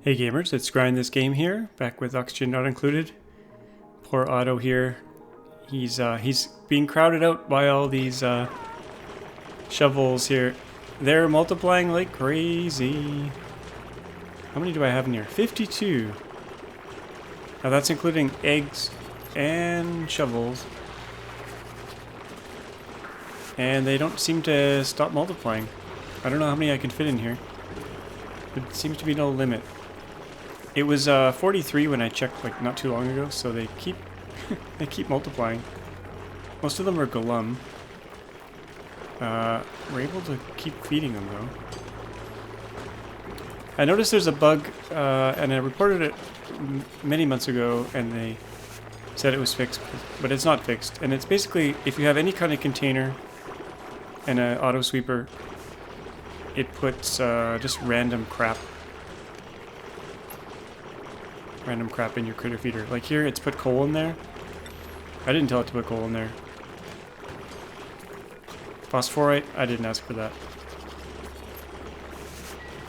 Hey gamers, it's GrindThisGame here, back with oxygen not included. Poor Otto here. He's being crowded out by all these shovels here. They're multiplying like crazy. How many do I have in here? 52. Now that's including eggs and shovels. And they don't seem to stop multiplying. I don't know how many I can fit in here. There seems to be no limit. It was 43 when I checked like not too long ago, so they keep they keep multiplying. Most of them are golem. We're able to keep feeding them though. I noticed there's a bug, and I reported it many months ago, and they said it was fixed, but it's not fixed. And it's basically if you have any kind of container and an auto sweeper, it puts just random crap in your critter feeder. Like here, it's put coal in there. I didn't tell it to put coal in there. Phosphorite, I didn't ask for that.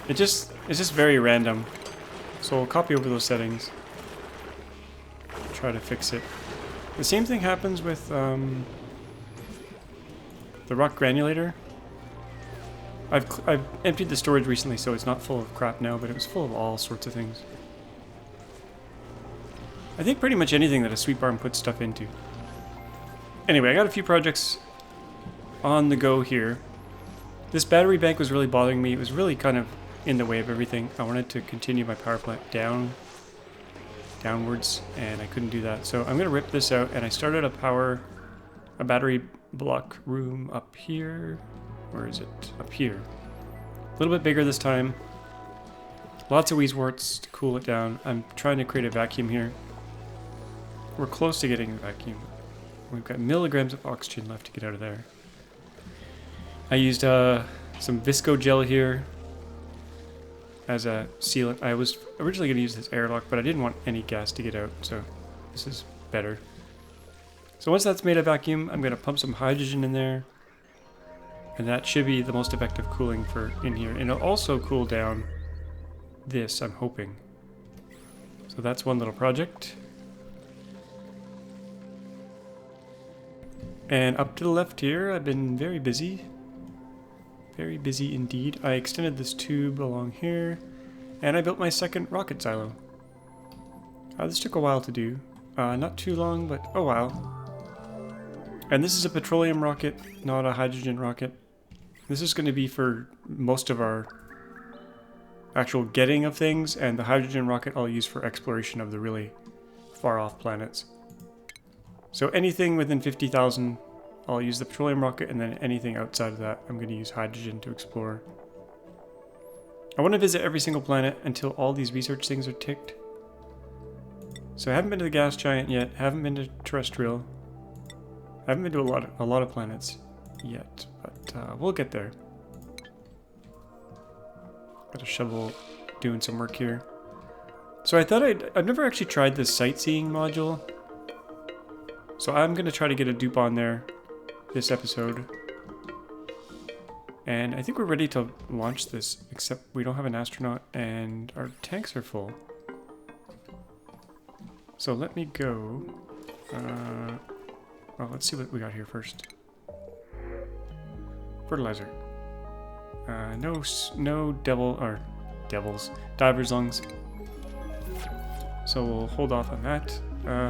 It's just very random. So we'll copy over those settings. Try to fix it. The same thing happens with the rock granulator. I've emptied the storage recently, so it's not full of crap now, but it was full of all sorts of things. I think pretty much anything that a sweep arm puts stuff into. Anyway, I got a few projects on the go here. This battery bank was really bothering me. It was really kind of in the way of everything. I wanted to continue my power plant downwards, and I couldn't do that. So I'm going to rip this out, and I started a battery block room up here. Where is it? Up here. A little bit bigger this time. Lots of Weezeworts to cool it down. I'm trying to create a vacuum here. We're close to getting a vacuum. We've got milligrams of oxygen left to get out of there. I used some Visco gel here as a sealant. I was originally going to use this airlock, but I didn't want any gas to get out, so this is better. So once that's made a vacuum, I'm going to pump some hydrogen in there, and that should be the most effective cooling for in here. And it'll also cool down this, I'm hoping. So that's one little project. And up to the left here, I've been very busy. Very busy indeed. I extended this tube along here, and I built my second rocket silo. This took a while to do. Not too long, but a while. And this is a petroleum rocket, not a hydrogen rocket. This is going to be for most of our actual getting of things, and the hydrogen rocket I'll use for exploration of the really far off planets. So anything within 50,000, I'll use the petroleum rocket, and then anything outside of that, I'm going to use hydrogen to explore. I want to visit every single planet until all these research things are ticked. So I haven't been to the gas giant yet, haven't been to terrestrial, haven't been to a lot of planets yet, but we'll get there. Got a shovel doing some work here. So I thought I've never actually tried this sightseeing module. So I'm going to try to get a dupe on there this episode. And I think we're ready to launch this, except we don't have an astronaut and our tanks are full. So let me go. Well, let's see what we got here first. Fertilizer. No diver's lungs. So we'll hold off on that.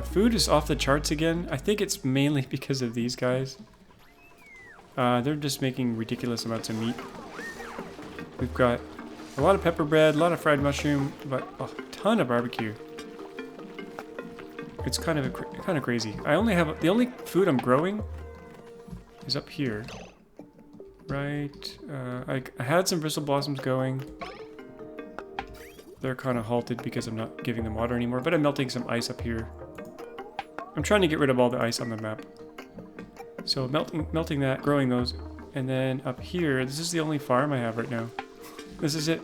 Food is off the charts again. I think it's mainly because of these guys. They're just making ridiculous amounts of meat. We've got a lot of pepper bread, a lot of fried mushroom, but a ton of barbecue. It's kind of crazy. I only have the only food I'm growing is up here. Right. I had some bristle blossoms going. They're kind of halted because I'm not giving them water anymore, but I'm melting some ice up here. I'm trying to get rid of all the ice on the map. So melting that, growing those, and then up here, this is the only farm I have right now. This is it.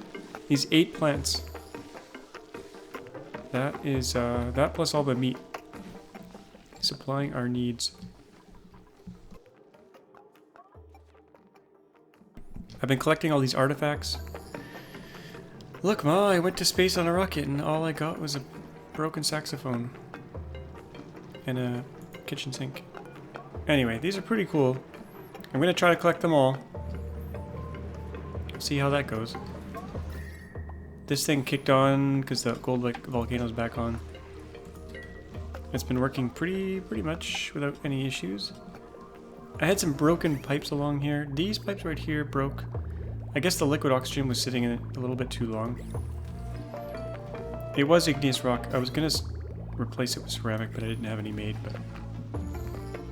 These 8 plants. That is, that plus all the meat. Supplying our needs. I've been collecting all these artifacts. Look, Ma, I went to space on a rocket and all I got was a broken saxophone. And a kitchen sink. Anyway, these are pretty cool. I'm gonna try to collect them all. See how that goes. This thing kicked on because the gold volcano's back on. It's been working pretty much without any issues. I had some broken pipes along here. These pipes right here broke. I guess the liquid oxygen was sitting in it a little bit too long. It was igneous rock. I was gonna replace it with ceramic, but I didn't have any made. But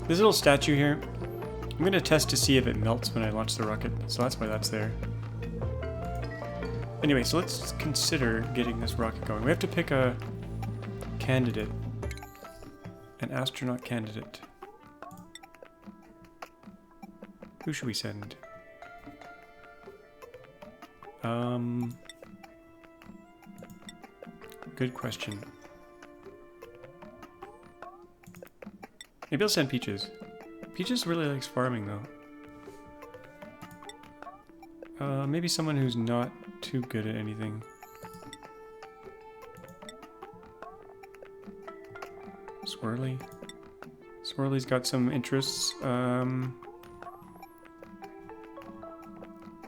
this little statue here, I'm gonna test to see if it melts when I launch the rocket. So that's why that's there. Anyway, so let's consider getting this rocket going. We have to pick a candidate. An astronaut candidate. Who should we send? Good question. Maybe I'll send Peaches. Peaches really likes farming, though. Maybe someone who's not too good at anything. Swirly. Swirly's got some interests.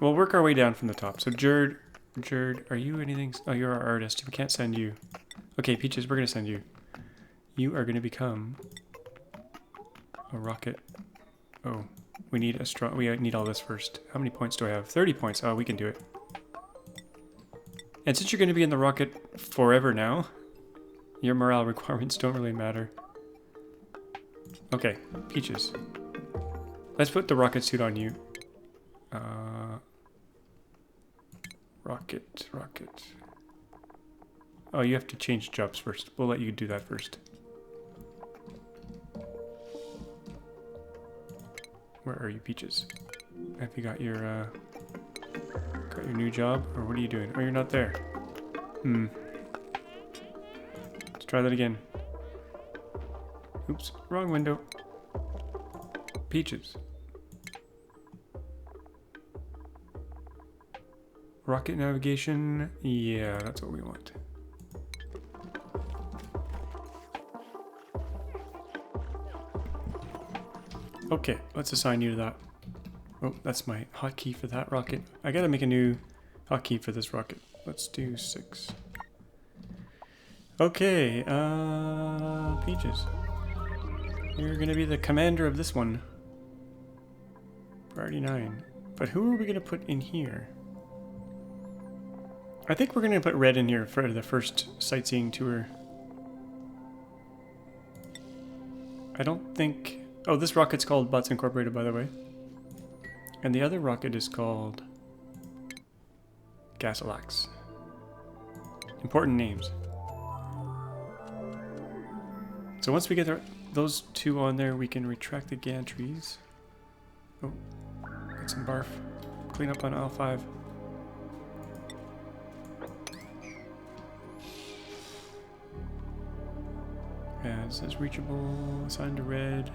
We'll work our way down from the top. So Jerd, are you anything? Oh, you're our artist. We can't send you. Okay, Peaches, we're gonna send you. You are gonna become a rocket. Oh, we need a strong. We need all this first. How many points do I have? 30 points. Oh, we can do it. And since you're gonna be in the rocket forever now, your morale requirements don't really matter. Okay, Peaches. Let's put the rocket suit on you. Rocket. Oh, you have to change jobs first. We'll let you do that first. Where are you, Peaches? Have you got your new job? Or what are you doing? Oh, you're not there. Let's try that again. Oops, wrong window. Peaches. Rocket navigation. Yeah, that's what we want. Okay, let's assign you to that. Oh, that's my hotkey for that rocket. I gotta make a new hotkey for this rocket. Let's do 6. Okay, Peaches. You're gonna be the commander of this one. Priority 9. But who are we gonna put in here? I think we're gonna put Red in here for the first sightseeing tour. I don't think... Oh, this rocket's called Butts Incorporated, by the way. And the other rocket is called... Gasilax. Important names. So once we get those two on there, we can retract the gantries. Oh, get some barf. Clean up on aisle 5. Yeah, it says reachable, assigned to Red.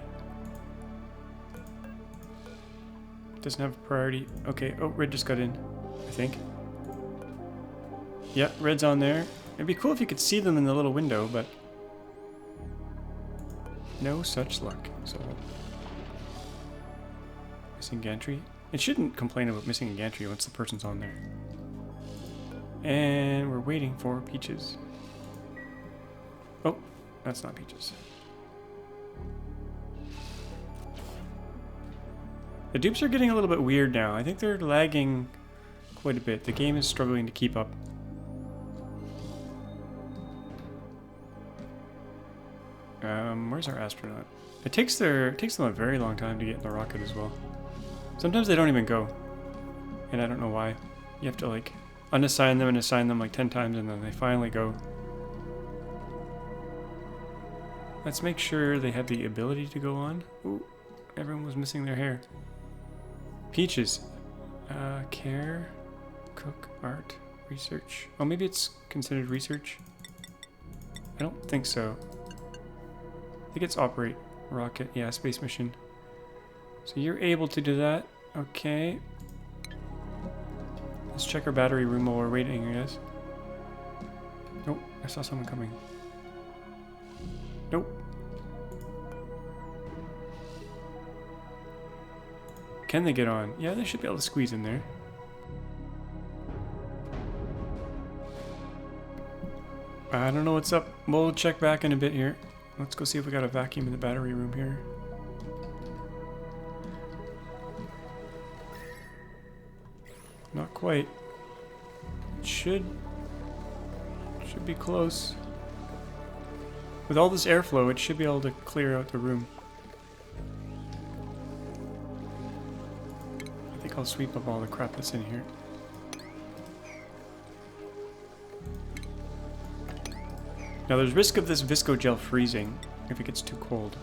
Doesn't have a priority. Okay, oh, Red just got in, I think. Yeah, Red's on there. It'd be cool if you could see them in the little window, but no such luck. So, missing gantry. It shouldn't complain about missing a gantry once the person's on there. And we're waiting for Peaches. Oh, that's not Peaches. The dupes are getting a little bit weird now. I think they're lagging quite a bit. The game is struggling to keep up. Where's our astronaut? It takes them a very long time to get in the rocket as well. Sometimes they don't even go. And I don't know why. You have to like unassign them and assign them like 10 times and then they finally go. Let's make sure they have the ability to go on. Ooh, everyone was missing their hair. Peaches. Care, cook, art, research. Oh, maybe it's considered research? I don't think so. I think it's operate, rocket, yeah, space mission. So you're able to do that. Okay. Let's check our battery room while we're waiting, I guess. Nope, I saw someone coming. Nope. Can they get on? Yeah, they should be able to squeeze in there. I don't know what's up. We'll check back in a bit here. Let's go see if we got a vacuum in the battery room here. Not quite. Should be close. With all this airflow, it should be able to clear out the room. I think I'll sweep up all the crap that's in here. Now there's risk of this visco gel freezing if it gets too cold.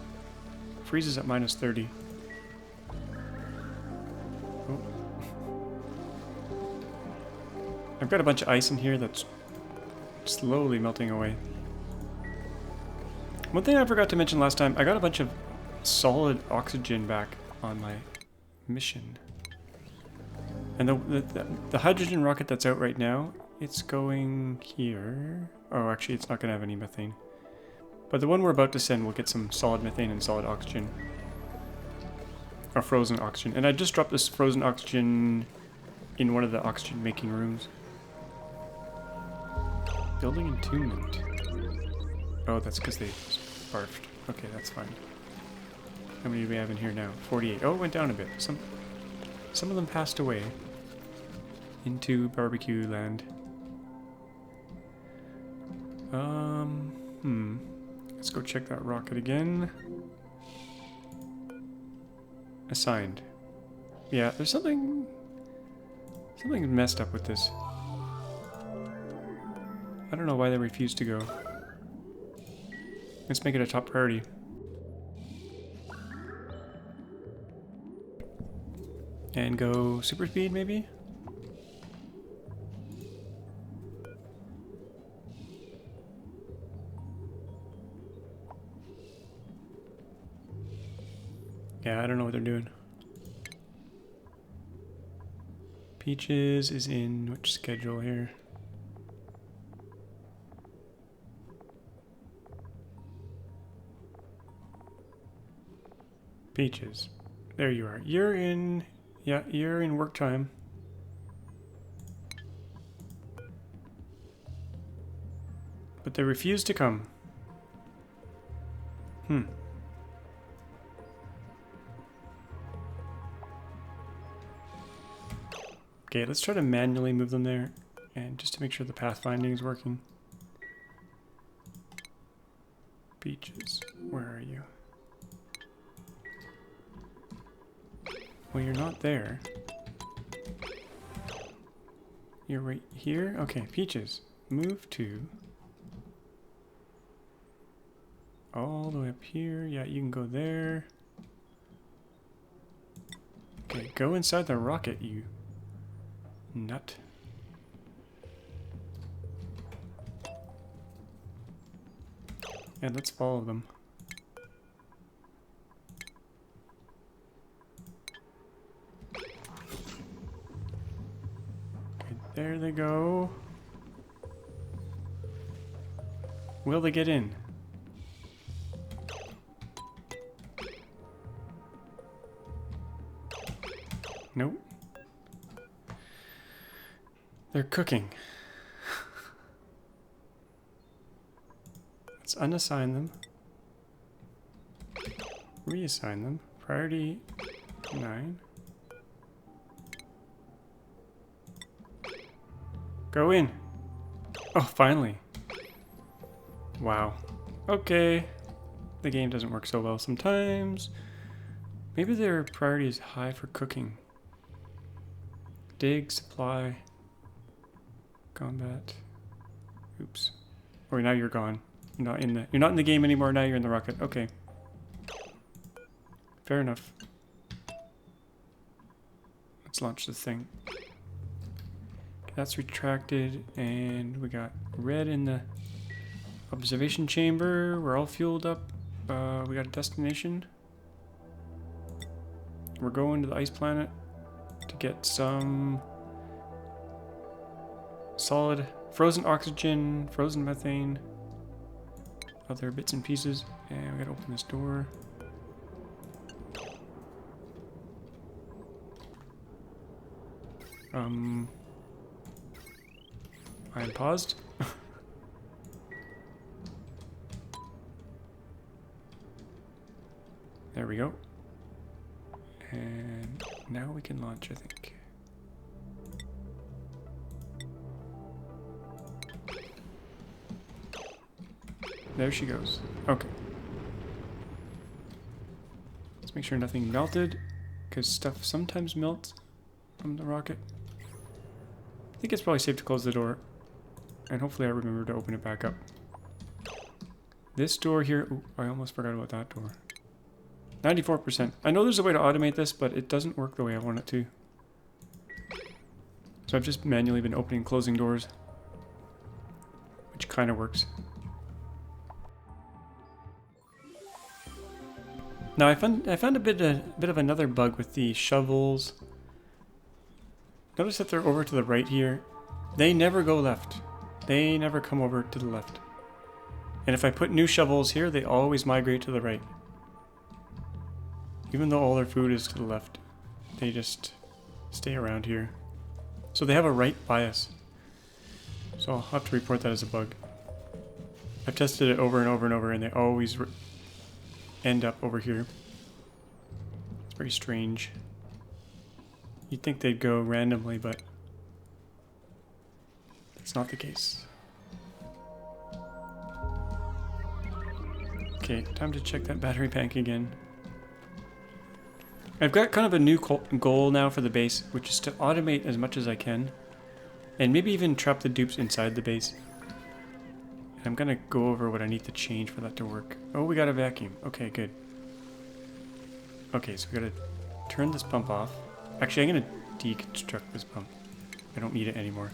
Freezes at -30. Oh. I've got a bunch of ice in here that's slowly melting away. One thing I forgot to mention last time, I got a bunch of solid oxygen back on my mission. And the hydrogen rocket that's out right now, it's going here. Oh, actually it's not going to have any methane. But the one we're about to send will get some solid methane and solid oxygen. Or frozen oxygen. And I just dropped this frozen oxygen in one of the oxygen making rooms. Building entombment. Oh, that's because they barfed. Okay, that's fine. How many do we have in here now? 48. Oh, it went down a bit. Some of them passed away into barbecue land. Let's go check that rocket again. Assigned. Yeah, there's something messed up with this. I don't know why they refused to go. Let's make it a top priority. And go super speed, maybe? Yeah, I don't know what they're doing. Peaches is in which schedule here? Peaches. There you are. You're in... Yeah, you're in work time. But they refuse to come. Okay, let's try to manually move them there, and just to make sure the pathfinding is working. Peaches, where are you? Well, you're not there. You're right here? Okay, Peaches, move to... all the way up here. Yeah, you can go there. Okay, go inside the rocket, you nut. And let's follow them. Okay, there they go. Will they get in? Nope. They're cooking. Let's unassign them. Reassign them. Priority 9. Go in. Oh, finally. Wow. Okay. The game doesn't work so well sometimes. Maybe their priority is high for cooking. Dig, supply, combat. Oops. Or now you're gone. You're not in the game anymore. Now you're in the rocket. Okay. Fair enough. Let's launch this thing. That's retracted, and we got red in the observation chamber. We're all fueled up. We got a destination. We're going to the ice planet to get some solid frozen oxygen, frozen methane, other bits and pieces. And we gotta open this door. I'm paused. There we go. And now we can launch, I think. There she goes. Okay. Let's make sure nothing melted, because stuff sometimes melts from the rocket. I think it's probably safe to close the door, and hopefully I remember to open it back up. This door here, ooh, I almost forgot about that door. 94%. I know there's a way to automate this, but it doesn't work the way I want it to. So I've just manually been opening and closing doors, which kind of works. Now I found a bit of another bug with the shovels. Notice that they're over to the right here. They never go left. They never come over to the left. And if I put new shovels here, they always migrate to the right. Even though all their food is to the left, they just stay around here. So they have a right bias. So I'll have to report that as a bug. I've tested it over and over and over, and they always end up over here. It's very strange. You'd think they'd go randomly, but that's not the case. Okay, time to check that battery bank again. I've got kind of a new goal now for the base, which is to automate as much as I can, and maybe even trap the dupes inside the base. And I'm gonna go over what I need to change for that to work. Oh, we got a vacuum. Okay, good. Okay, so we gotta turn this pump off. Actually, I'm gonna deconstruct this pump. I don't need it anymore.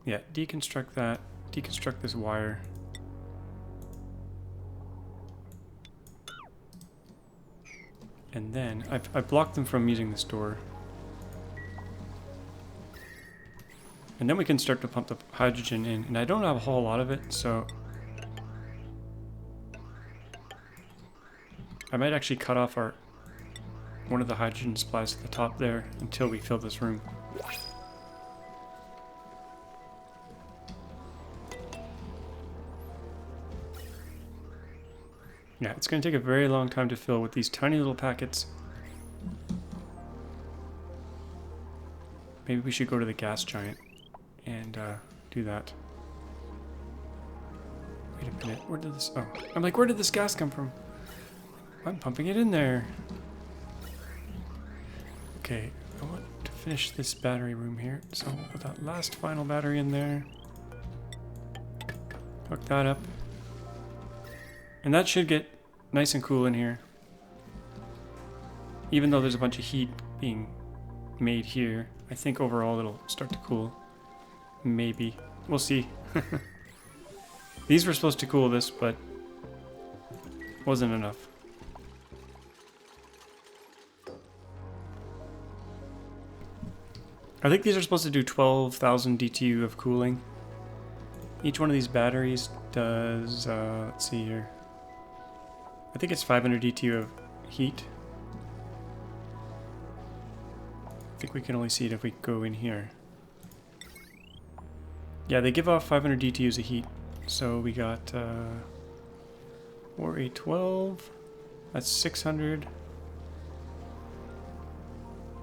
Yeah, deconstruct that. Deconstruct this wire. And then I've blocked them from using this door. And then we can start to pump the hydrogen in. And I don't have a whole lot of it, so I might actually cut off one of the hydrogen supplies at the top there until we fill this room. Yeah, it's going to take a very long time to fill with these tiny little packets. Maybe we should go to the gas giant and do that. Wait a minute, where did this... Oh, I'm like, where did this gas come from? I'm pumping it in there. Okay, I want to finish this battery room here. So we'll put that last final battery in there. Hook that up. And that should get nice and cool in here. Even though there's a bunch of heat being made here, I think overall it'll start to cool. Maybe. We'll see. These were supposed to cool this, but wasn't enough. I think these are supposed to do 12,000 DTU of cooling. Each one of these batteries does, let's see here. I think it's 500 DTU of heat. I think we can only see it if we go in here. Yeah, they give off 500 DTUs of heat. So we got 4, 8, 12. That's 600.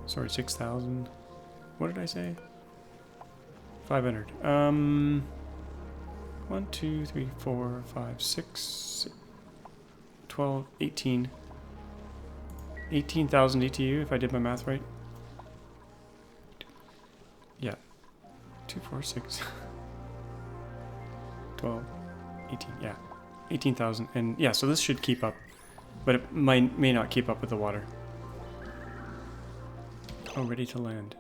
Sorry, 6,000. What did I say? 500. 1, 2, 3, 4, 5, 6, 12, 18. 18,000 DTU if I did my math right. Yeah. 2, 4, 6. 12, 18, yeah. 18,000. And yeah, so this should keep up. But it may not keep up with the water. Oh, ready to land.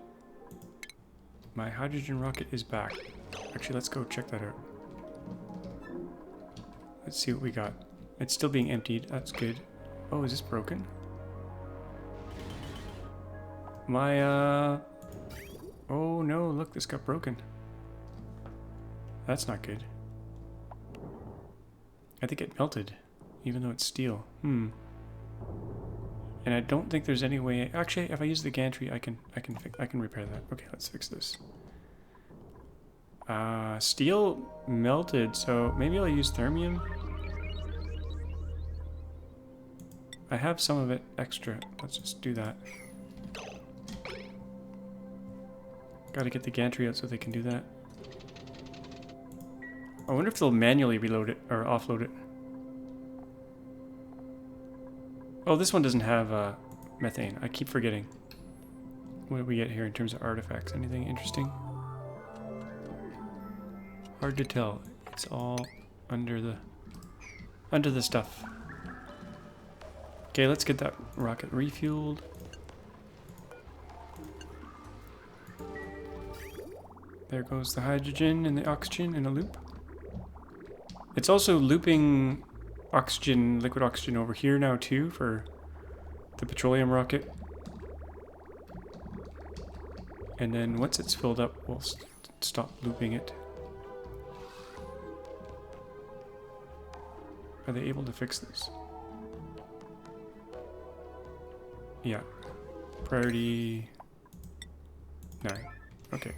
My hydrogen rocket is back. Actually, let's go check that out. Let's see what we got. It's still being emptied. That's good. Oh, is this broken? My, oh no, look, this got broken. That's not good. I think it melted, even though it's steel. And I don't think there's any way. Actually, if I use the gantry, I can repair that. Okay, let's fix this. Steel melted, so maybe I'll use thermium. I have some of it extra. Let's just do that. Gotta get the gantry out so they can do that. I wonder if they'll manually reload it or offload it. Oh, this one doesn't have methane. I keep forgetting. What do we get here in terms of artifacts? Anything interesting? Hard to tell. It's all under the stuff. Okay, let's get that rocket refueled. There goes the hydrogen and the oxygen in a loop. It's also looping oxygen, liquid oxygen over here now too for the petroleum rocket. And then once it's filled up, we'll stop looping it. Are they able to fix this? Yeah. Priority 9. Okay.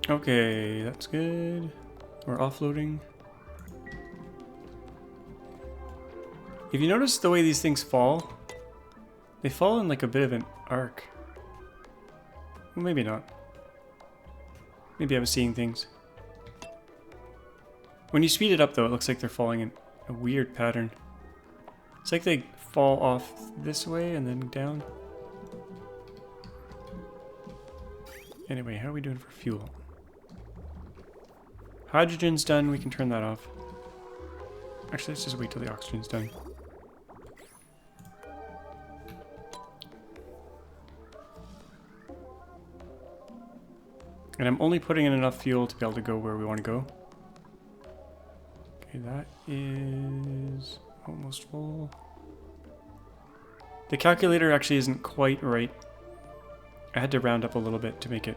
Okay, that's good. We're offloading. If you notice the way these things fall, they fall in like a bit of an arc. Well, maybe not. Maybe I was seeing things. When you speed it up though, it looks like they're falling in a weird pattern. It's like they fall off this way and then down. Anyway, how are we doing for fuel? Hydrogen's done, we can turn that off. Actually, let's just wait till the oxygen's done. And I'm only putting in enough fuel to be able to go where we want to go. Okay, that is almost full. The calculator actually isn't quite right. I had to round up a little bit to make it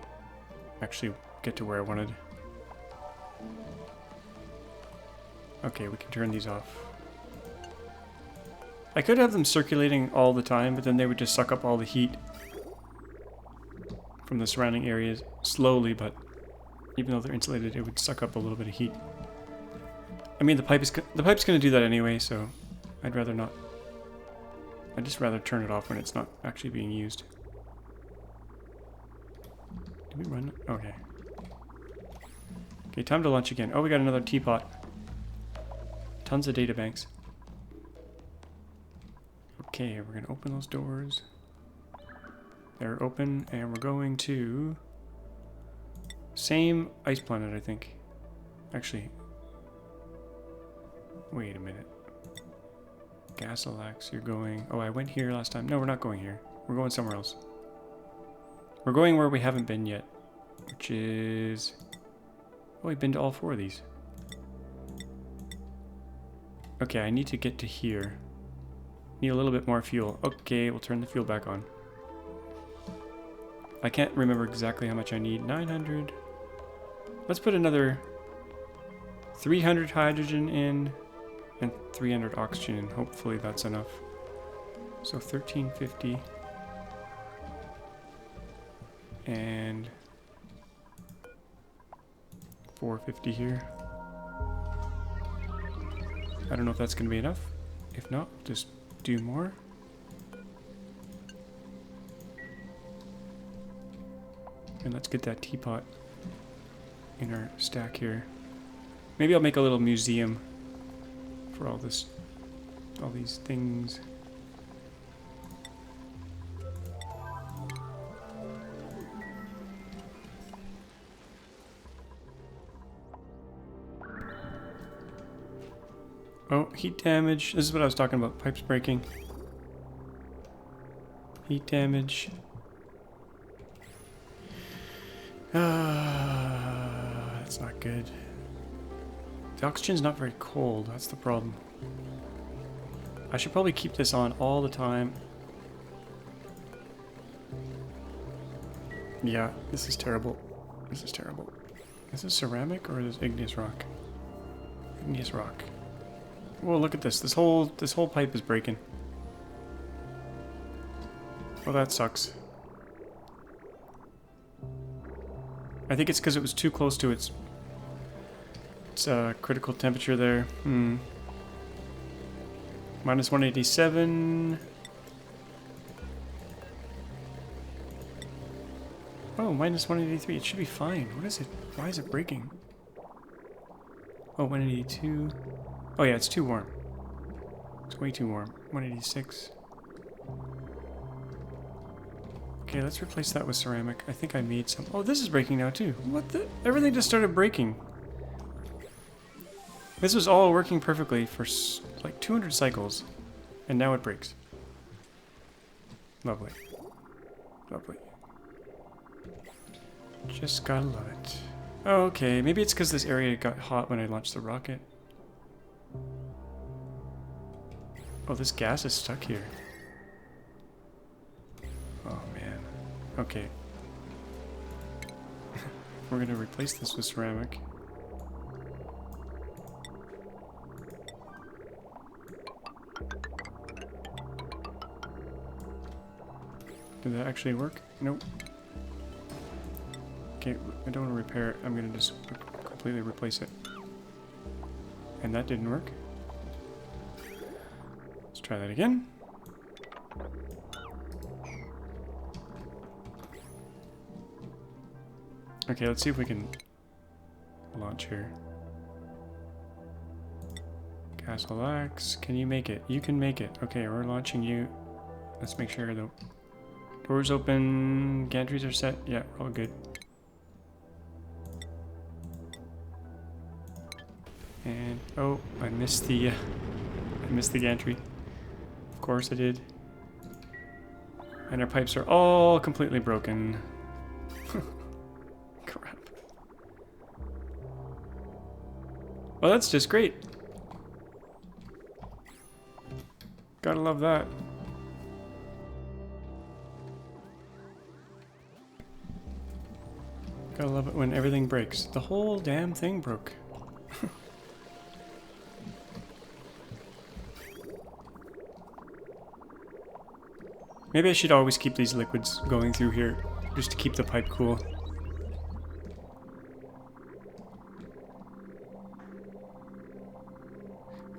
actually get to where I wanted. Okay, we can turn these off. I could have them circulating all the time, but then they would just suck up all the heat from the surrounding areas slowly, but even though they're insulated, it would suck up a little bit of heat. I mean, the pipe's going to do that anyway, so I'd rather not. I'd just rather turn it off when it's not actually being used. Did we run? Okay. Okay, time to launch again. Oh, we got another teapot. Tons of data banks. Okay, we're going to open those doors. They're open, and we're going to... Same ice planet, I think. Actually... Wait a minute. Gasilax, you're going... Oh, I went here last time. No, we're not going here. We're going somewhere else. We're going where we haven't been yet. Which is... Oh, we've been to all 4 of these. Okay, I need to get to here. Need a little bit more fuel. Okay, we'll turn the fuel back on. I can't remember exactly how much I need. 900. Let's put another 300 hydrogen in and 300 oxygen in. Hopefully that's enough. So 1350. And 450 here. I don't know if that's going to be enough. If not, just do more. And let's get that teapot in our stack here. Maybe I'll make a little museum for all these things. Oh, heat damage. This is what I was talking about. Pipes breaking. Heat damage. That's not good. The oxygen's not very cold, that's the problem. I should probably keep this on all the time. Yeah, this is terrible. This is terrible. Is this ceramic or is this igneous rock? Igneous rock. Whoa, look at this. This whole pipe is breaking. Well, that sucks. I think it's because it was too close to its critical temperature there. Minus 187. Oh, minus 183. It should be fine. What is it? Why is it breaking? Oh, 182. Oh yeah, it's too warm. It's way too warm. 186. Okay, let's replace that with ceramic. I think I made some. Oh, this is breaking now too. What the? Everything just started breaking. This was all working perfectly for like 200 cycles, and now it breaks. Lovely. Lovely. Just gotta love it. Oh, okay, maybe it's because this area got hot when I launched the rocket. Oh, this gas is stuck here. Oh, man. Okay. We're gonna replace this with ceramic. Did that actually work? Nope. Okay, I don't want to repair it. I'm gonna just completely replace it. And that didn't work. Let's try that again. Okay, let's see if we can launch here. Castle X, can you make it? You can make it. Okay, we're launching you. Let's make sure the doors open, gantries are set. Yeah, we're all good. And oh, I missed the gantry. Of course I did. And our pipes are all completely broken. Crap. Well, that's just great. Gotta love that. Gotta love it when everything breaks. The whole damn thing broke. Maybe I should always keep these liquids going through here, just to keep the pipe cool.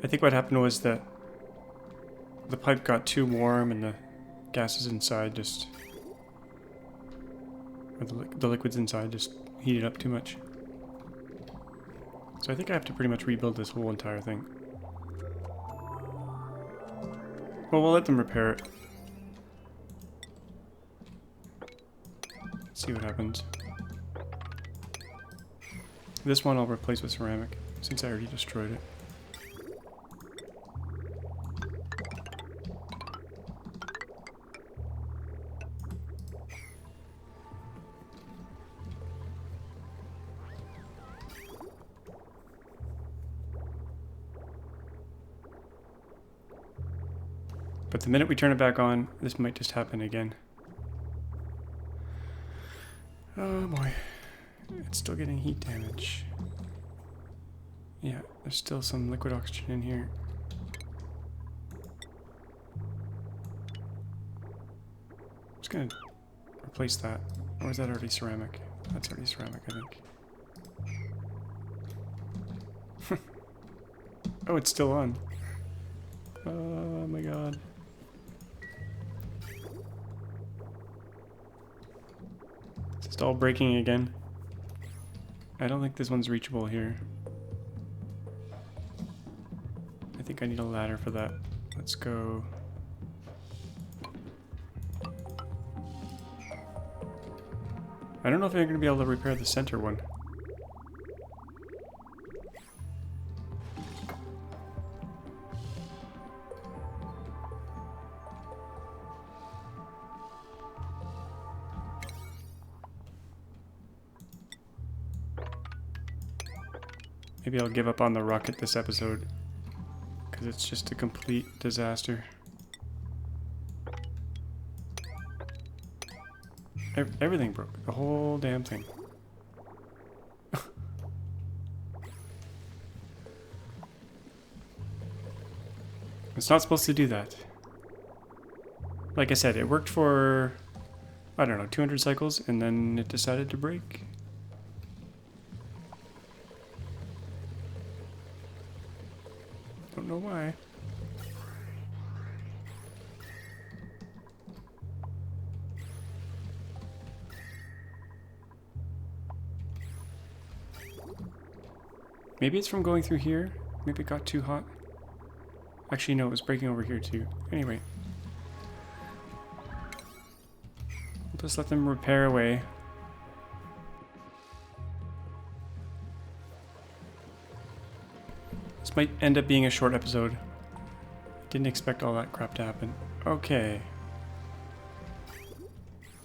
I think what happened was that the pipe got too warm and the gases inside just... or the liquids inside just heated up too much. So I think I have to pretty much rebuild this whole entire thing. Well, we'll let them repair it. See what happens. This one I'll replace with ceramic, since I already destroyed it. But the minute we turn it back on, this might just happen again. Oh boy, it's still getting heat damage. Yeah, there's still some liquid oxygen in here. I'm just gonna replace that. Or is that already ceramic? That's already ceramic, I think. Oh, it's still on. Oh my god. It's all breaking again. I don't think this one's reachable here. I think I need a ladder for that. Let's go. I don't know if I'm going to be able to repair the center one. Maybe I'll give up on the rocket this episode, because it's just a complete disaster. Everything broke. The whole damn thing. It's not supposed to do that. Like I said, it worked for, I don't know, 200 cycles, and then it decided to break. Don't know why. Maybe it's from going through here. Maybe it got too hot. Actually, no, it was breaking over here too. Anyway. We'll just let them repair away. This might end up being a short episode. Didn't expect all that crap to happen. Okay.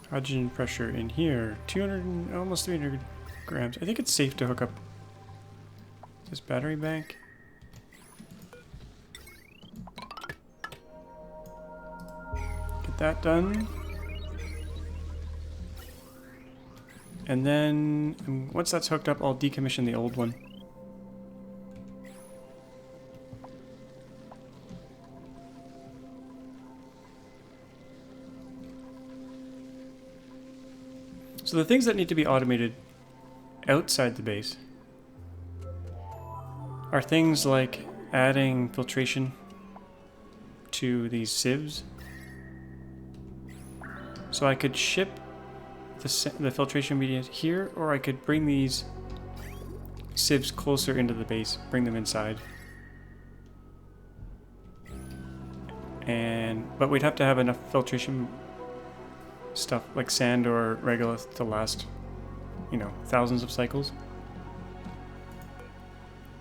Hydrogen pressure in here. 200 and almost 300 grams. I think it's safe to hook up this battery bank. Get that done. And then once that's hooked up, I'll decommission the old one. So the things that need to be automated outside the base are things like adding filtration to these sieves. So I could ship the filtration media here, or I could bring these sieves closer into the base, bring them inside. But we'd have to have enough filtration stuff like sand or regolith to last, you know, thousands of cycles.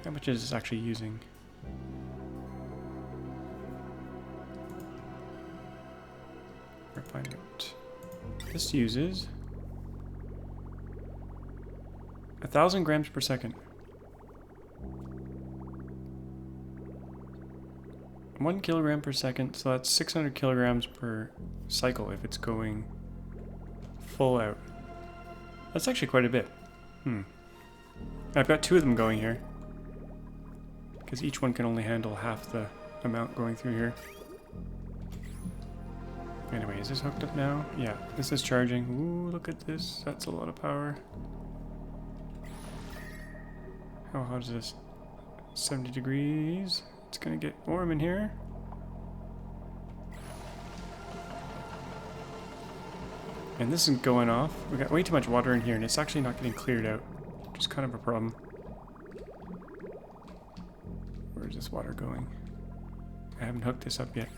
How much is this actually using? Refinement. This uses 1,000 grams per second. 1 kilogram per second, so that's 600 kilograms per cycle if it's going full out. That's actually quite a bit. I've got 2 of them going here, because each one can only handle half the amount going through here. Anyway, is this hooked up now? Yeah, this is charging. Ooh, look at this. That's a lot of power. How hot is this? 70 degrees. It's gonna get warm in here. And this isn't going off. We got way too much water in here, and it's actually not getting cleared out, which is kind of a problem. Where's this water going? I haven't hooked this up yet.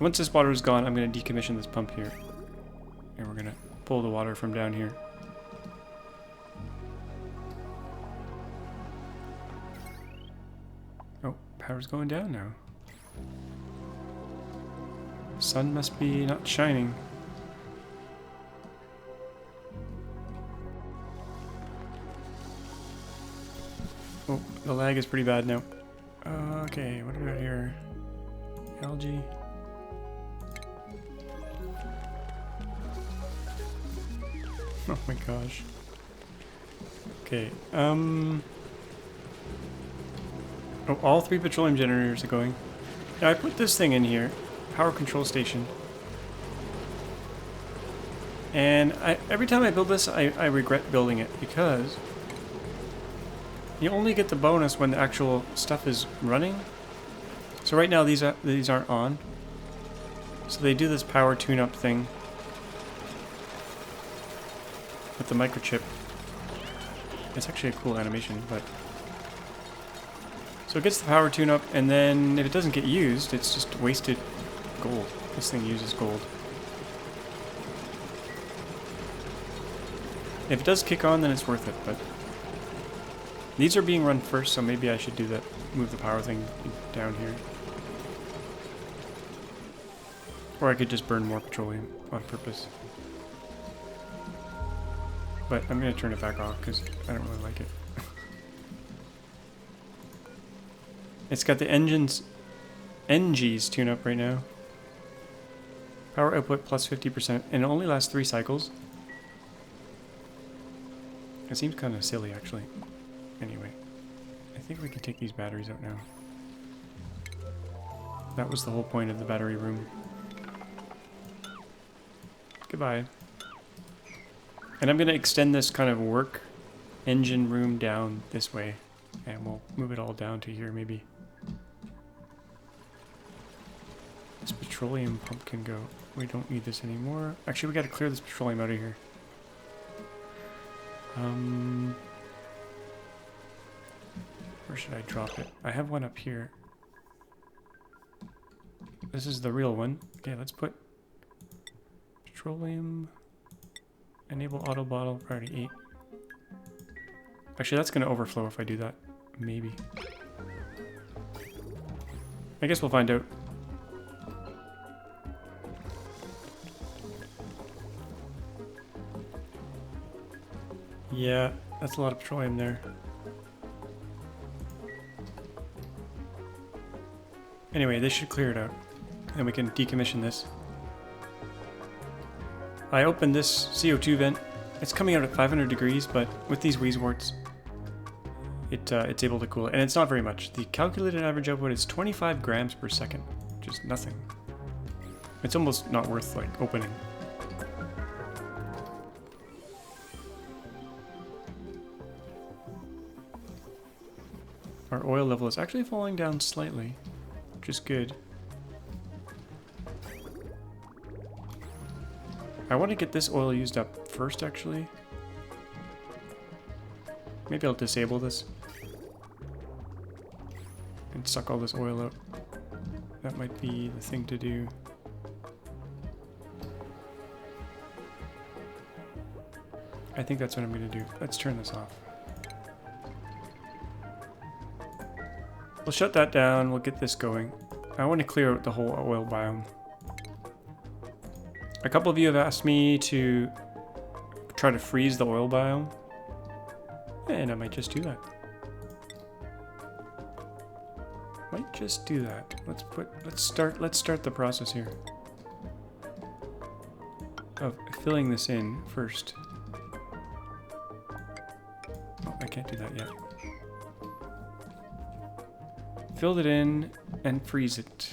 Once this water is gone, I'm going to decommission this pump here. And we're going to pull the water from down here. Oh, power's going down now. The sun must be not shining. Oh, the lag is pretty bad now. Okay, what do we got here? Algae. Oh my gosh. Okay, oh, all 3 petroleum generators are going. Now I put this thing in here, power control station. And every time I build this, I regret building it, because you only get the bonus when the actual stuff is running. So right now these aren't on. So they do this power tune-up thing with the microchip. It's actually a cool animation, but so it gets the power tune-up, and then if it doesn't get used, it's just wasted gold. This thing uses gold. If it does kick on, then it's worth it, but these are being run first, so maybe I should do that, move the power thing down here. Or I could just burn more petroleum on purpose. but I'm going to turn it back off because I don't really like it. It's got the NG's tune up right now. Power output plus 50%, and it only lasts 3 cycles. It seems kind of silly, actually. Anyway, I think we can take these batteries out now. That was the whole point of the battery room. Goodbye. And I'm going to extend this kind of work engine room down this way. And we'll move it all down to here, maybe. This petroleum pump can go. We don't need this anymore. Actually, we got to clear this petroleum out of here. Where should I drop it? I have one up here. This is the real one. Okay, let's put petroleum. Enable auto bottle priority 8. Actually, that's going to overflow if I do that. Maybe. I guess we'll find out. Yeah, that's a lot of petroleum there. Anyway, this should clear it out. And we can decommission this. I opened this CO2 vent. It's coming out at 500 degrees, but with these Weezeworts, it's able to cool it. And it's not very much. The calculated average output is 25 grams per second, which is nothing. It's almost not worth, like, opening. Our oil level is actually falling down slightly, which is good. I want to get this oil used up first, actually. Maybe I'll disable this. And suck all this oil out. That might be the thing to do. I think that's what I'm going to do. Let's turn this off. We'll shut that down, we'll get this going. I want to clear out the whole oil biome. A couple of you have asked me to try to freeze the oil biome, and I might just do that. Might just do that. Let's start the process here of filling this in first. Oh, I can't do that yet. Filled it in and freeze it.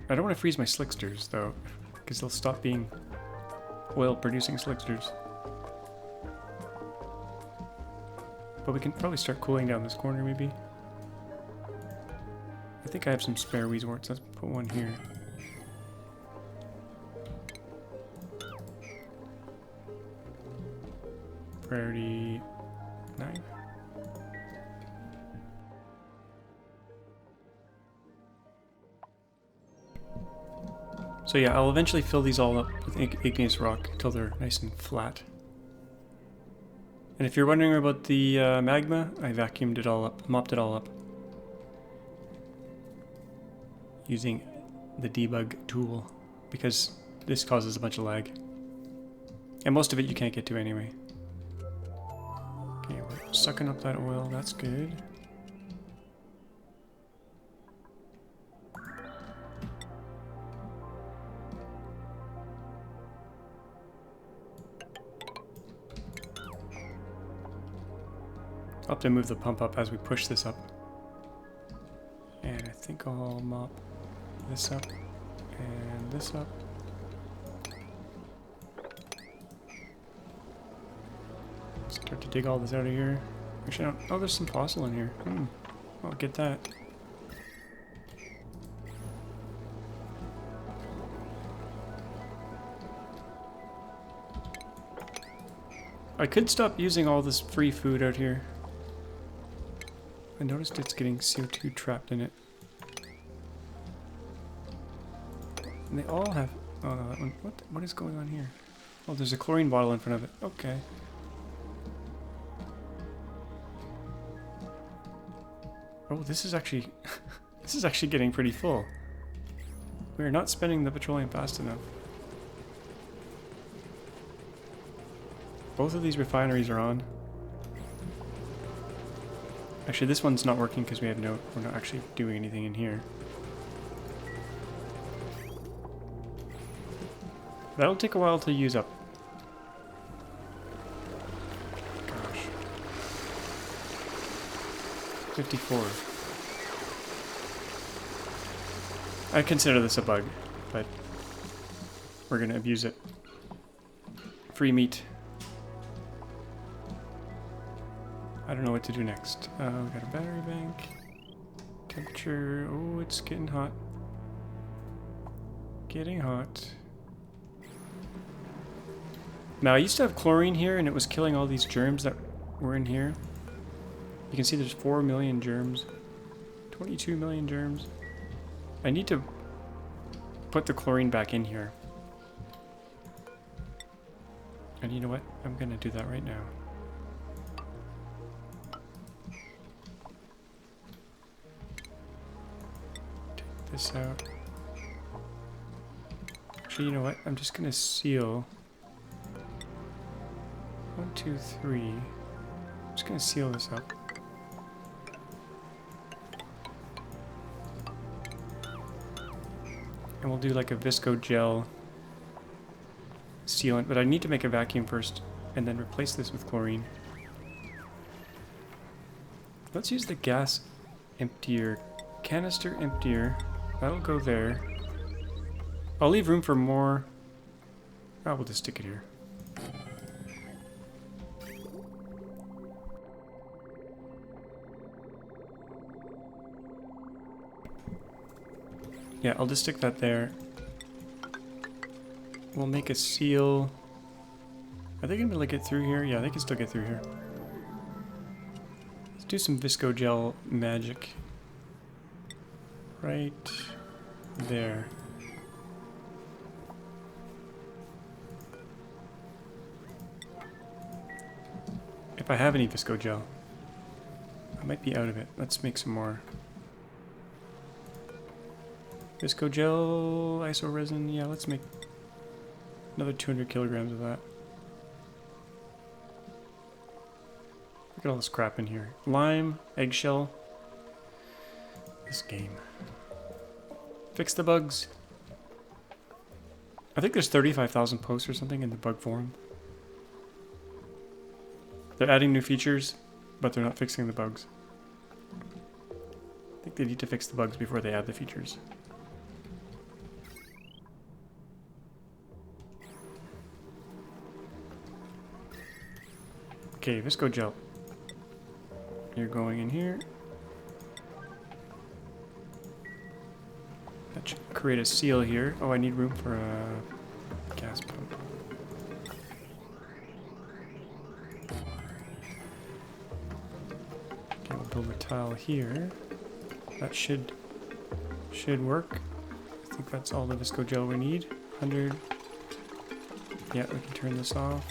I don't want to freeze my slicksters though, because they'll stop being oil producing slicksters. But we can probably start cooling down this corner maybe. I think I have some spare Weezeworts. Let's put one here. Priority 9. So yeah, I'll eventually fill these all up with igneous rock until they're nice and flat. And if you're wondering about the magma, I vacuumed it all up, mopped it all up. Using the debug tool, because this causes a bunch of lag. And most of it you can't get to anyway. Okay, we're sucking up that oil, that's good. I'll have to move the pump up as we push this up. And I think I'll mop this up and this up. Start to dig all this out of here. Actually, I don't, oh, there's some fossil in here. I'll get that. I could stop using all this free food out here. I noticed it's getting CO2 trapped in it. And they all have... Oh no, that one... What is going on here? Oh, there's a chlorine bottle in front of it. Okay. Oh, this is actually... this is actually getting pretty full. We're not spending the petroleum fast enough. Both of these refineries are on. Actually, this one's not working because we're not actually doing anything in here. That'll take a while to use up. Gosh. 54. I consider this a bug, but we're gonna abuse it. Free meat. I don't know what to do next. We got a battery bank. Temperature. Oh, it's getting hot. Getting hot. Now, I used to have chlorine here, and it was killing all these germs that were in here. You can see there's 4 million germs. 22 million germs. I need to put the chlorine back in here. And you know what? I'm gonna do that right now. Take this out. Actually, you know what? I'm just gonna seal. 1, 2, 3. I'm just gonna seal this up. And we'll do like a visco gel sealant, but I need to make a vacuum first and then replace this with chlorine. Let's use the gas emptier, canister emptier. That'll go there. I'll leave room for more. Oh, we'll just stick it here. Yeah, I'll just stick that there. We'll make a seal. Are they gonna be able to get through here? Yeah, they can still get through here. Let's do some visco gel magic. Right there. If I have any visco gel. I might be out of it. Let's make some more. Visco gel, iso resin, yeah, let's make another 200 kilograms of that. Look at all this crap in here. Lime, eggshell. This game. Fix the bugs. I think there's 35,000 posts or something in the bug forum. They're adding new features, but they're not fixing the bugs. I think they need to fix the bugs before they add the features. Okay, visco gel. You're going in here. That should create a seal here. Oh, I need room for a gas pump. Okay, we'll build a tile here. That should work. I think that's all the visco gel we need. 100. Yeah, we can turn this off.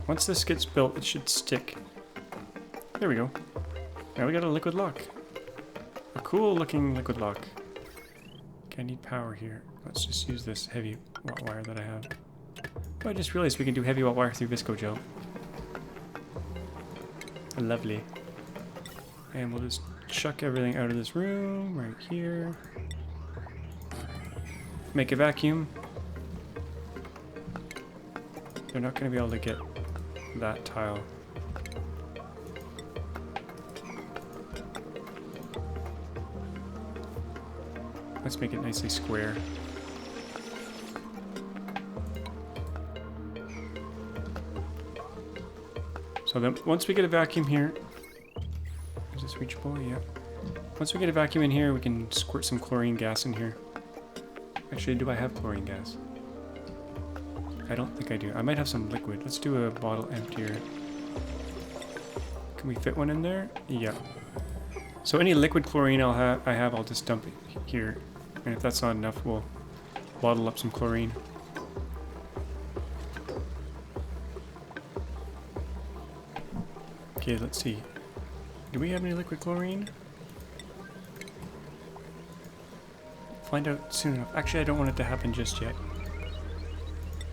Once this gets built, it should stick. There we go. Now we got a liquid lock. A cool looking liquid lock. Okay, I need power here. Let's just use this heavy watt wire that I have. Oh, I just realized we can do heavy watt wire through visco gel. Lovely. And we'll just chuck everything out of this room right here. Make a vacuum. They're not going to be able to get that tile. Let's make it nicely square. So then once we get a vacuum here, is this reachable? Yeah. Once we get a vacuum in here, we can squirt some chlorine gas in here. Actually, do I have chlorine gas? I don't think I do. I might have some liquid. Let's do a bottle emptier. Can we fit one in there? Yeah. So any liquid chlorine I have, I'll just dump it here. And if that's not enough, we'll bottle up some chlorine. Okay, let's see. Do we have any liquid chlorine? Find out soon enough. Actually, I don't want it to happen just yet.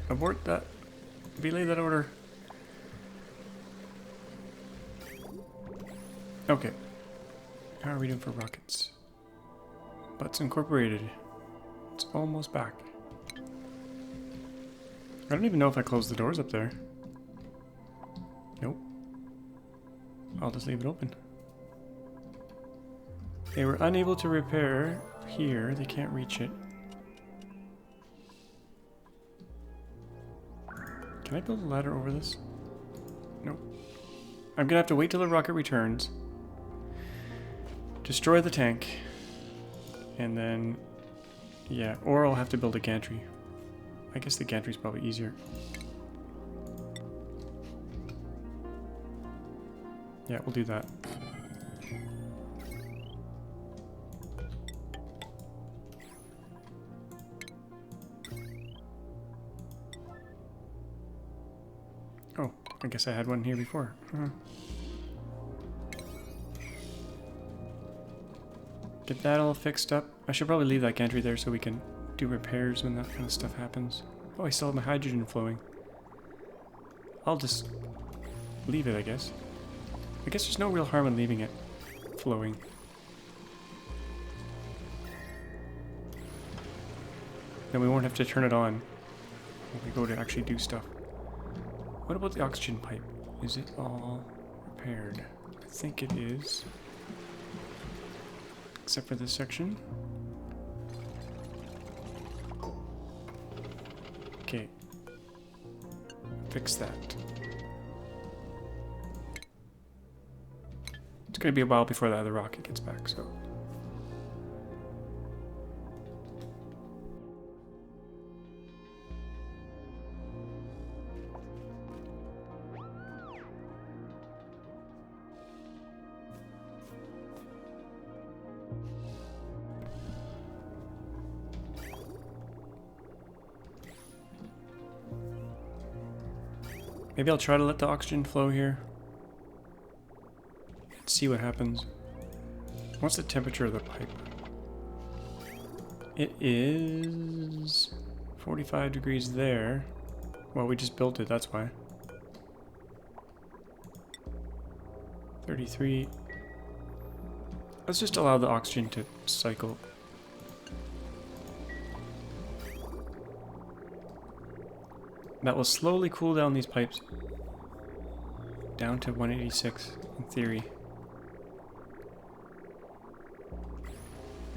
Abort that. Relay that order. Okay. How are we doing for rockets? Butts incorporated. It's almost back. I don't even know if I closed the doors up there. Nope. I'll just leave it open. They were unable to repair here. They can't reach it. Can I build a ladder over this? Nope. I'm gonna have to wait till the rocket returns. Destroy the tank. And then... yeah, or I'll have to build a gantry. I guess the gantry's probably easier. Yeah, we'll do that. Oh, I guess I had one here before. Get that all fixed up. I should probably leave that gantry there so we can do repairs when that kind of stuff happens. Oh, I still have my hydrogen flowing. I'll just leave it, I guess. I guess there's no real harm in leaving it flowing. Then we won't have to turn it on when we go to actually do stuff. What about the oxygen pipe? Is it all repaired? I think it is. Except for this section. Okay. Fix that. It's gonna be a while before the other rocket gets back, so. Maybe I'll try to let the oxygen flow here. See what happens. What's the temperature of the pipe? It is 45 degrees there. Well, we just built it, that's why. 33. Let's just allow the oxygen to cycle. That will slowly cool down these pipes down to 186 in theory.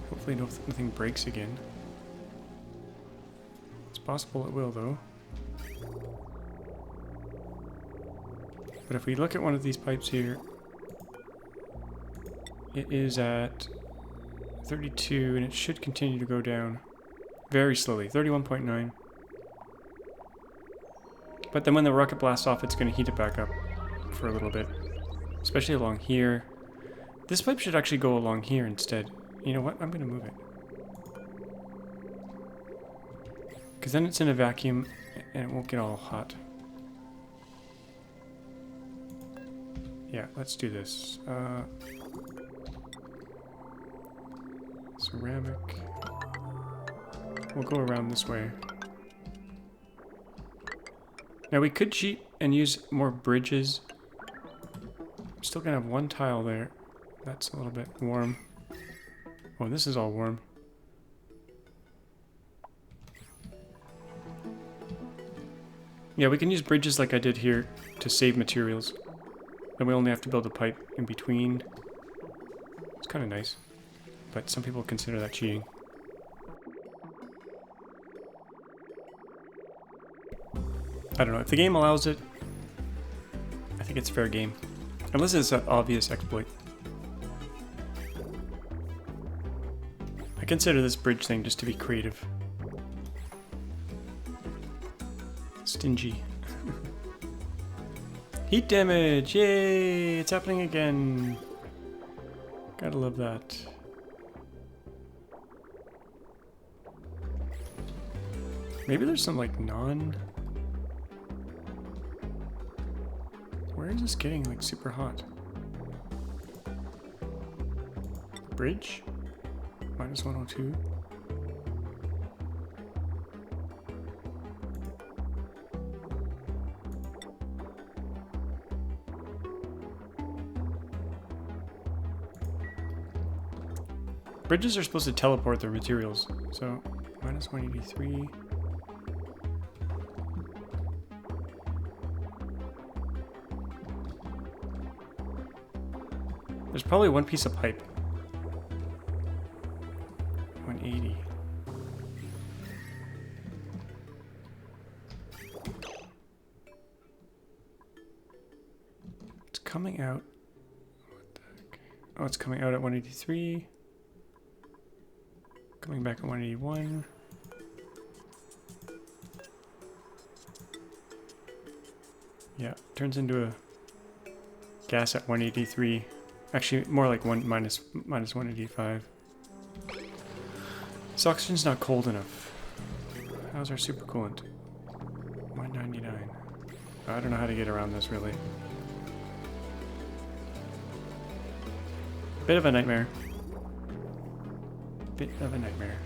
Hopefully nothing breaks again. It's possible it will though. But if we look at one of these pipes here, it is at 32 and it should continue to go down very slowly, 31.9. But then when the rocket blasts off, it's going to heat it back up for a little bit. Especially along here. This pipe should actually go along here instead. You know what? I'm going to move it. Because then it's in a vacuum and it won't get all hot. Yeah, let's do this. Ceramic. We'll go around this way. Now we could cheat and use more bridges. I'm still gonna have one tile there. That's a little bit warm. Oh, this is all warm. Yeah, we can use bridges like I did here to save materials. Then we only have to build a pipe in between. It's kind of nice. But some people consider that cheating. I don't know, if the game allows it, I think it's fair game. Unless it's an obvious exploit. I consider this bridge thing just to be creative. Stingy. Heat damage! Yay! It's happening again! Gotta love that. Maybe there's some like Where is this getting like super hot? Bridge? Minus 102. Bridges are supposed to teleport their materials, so minus 183. There's probably one piece of pipe. 180. It's coming out. What the heck? Oh, it's coming out at 183. Coming back at 181. Yeah, turns into a gas at 183. Actually, more like minus 185. This oxygen's not cold enough. How's our supercoolant? 199. I don't know how to get around this, really. Bit of a nightmare. Bit of a nightmare.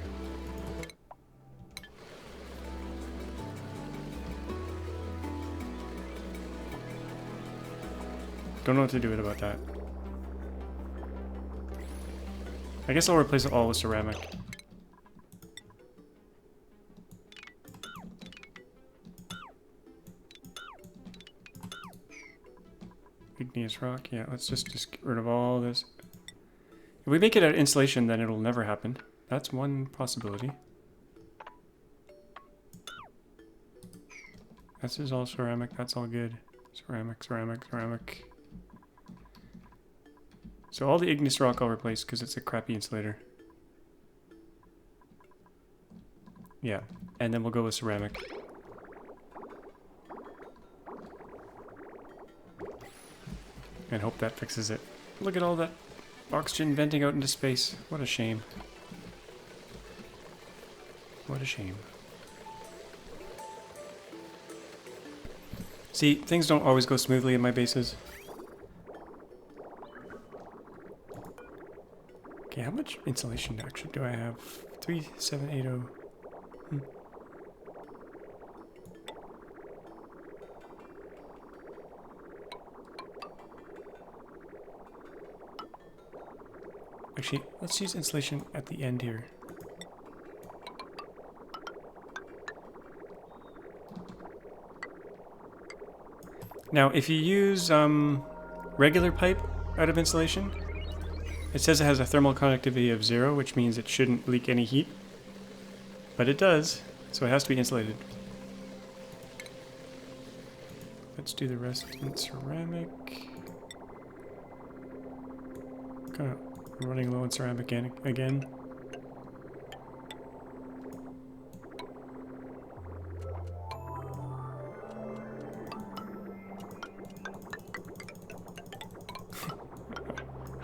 Don't know what to do about that. I guess I'll replace it all with ceramic. Igneous rock, yeah, let's just get rid of all this. If we make it out of insulation, then it'll never happen. That's one possibility. This is all ceramic, that's all good. Ceramic, ceramic, ceramic. So all the igneous rock I'll replace because it's a crappy insulator. Yeah, and then we'll go with ceramic. And hope that fixes it. Look at all that oxygen venting out into space. What a shame. What a shame. See, things don't always go smoothly in my bases. Okay, how much insulation actually do I have? 3780. Actually, let's use insulation at the end here. Now, if you use regular pipe out of insulation, it says it has a thermal conductivity of 0, which means it shouldn't leak any heat. But it does, so it has to be insulated. Let's do the rest in ceramic. Kind of running low on ceramic again.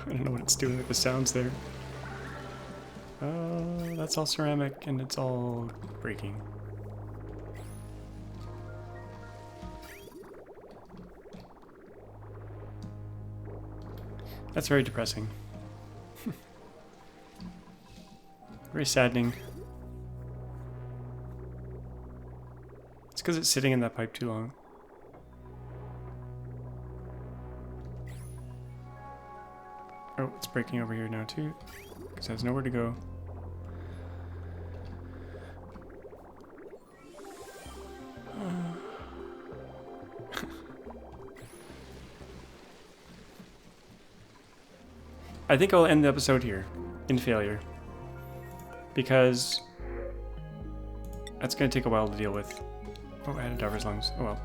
I don't know what it's doing with the sounds there. That's all ceramic and it's all breaking. That's very depressing. Very saddening. It's because it's sitting in that pipe too long. Oh, it's breaking over here now too, because it has nowhere to go. I think I'll end the episode here, in failure, because that's going to take a while to deal with. Oh, I had a diver's lungs. Oh well.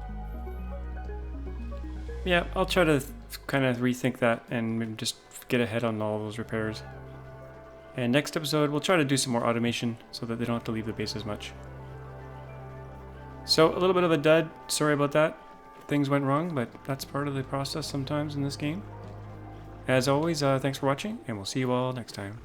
Yeah, I'll try to kind of rethink that and just get ahead on all those repairs. And next episode, we'll try to do some more automation so that they don't have to leave the base as much. So, a little bit of a dud. Sorry about that. Things went wrong, but that's part of the process sometimes in this game. As always, thanks for watching, and we'll see you all next time.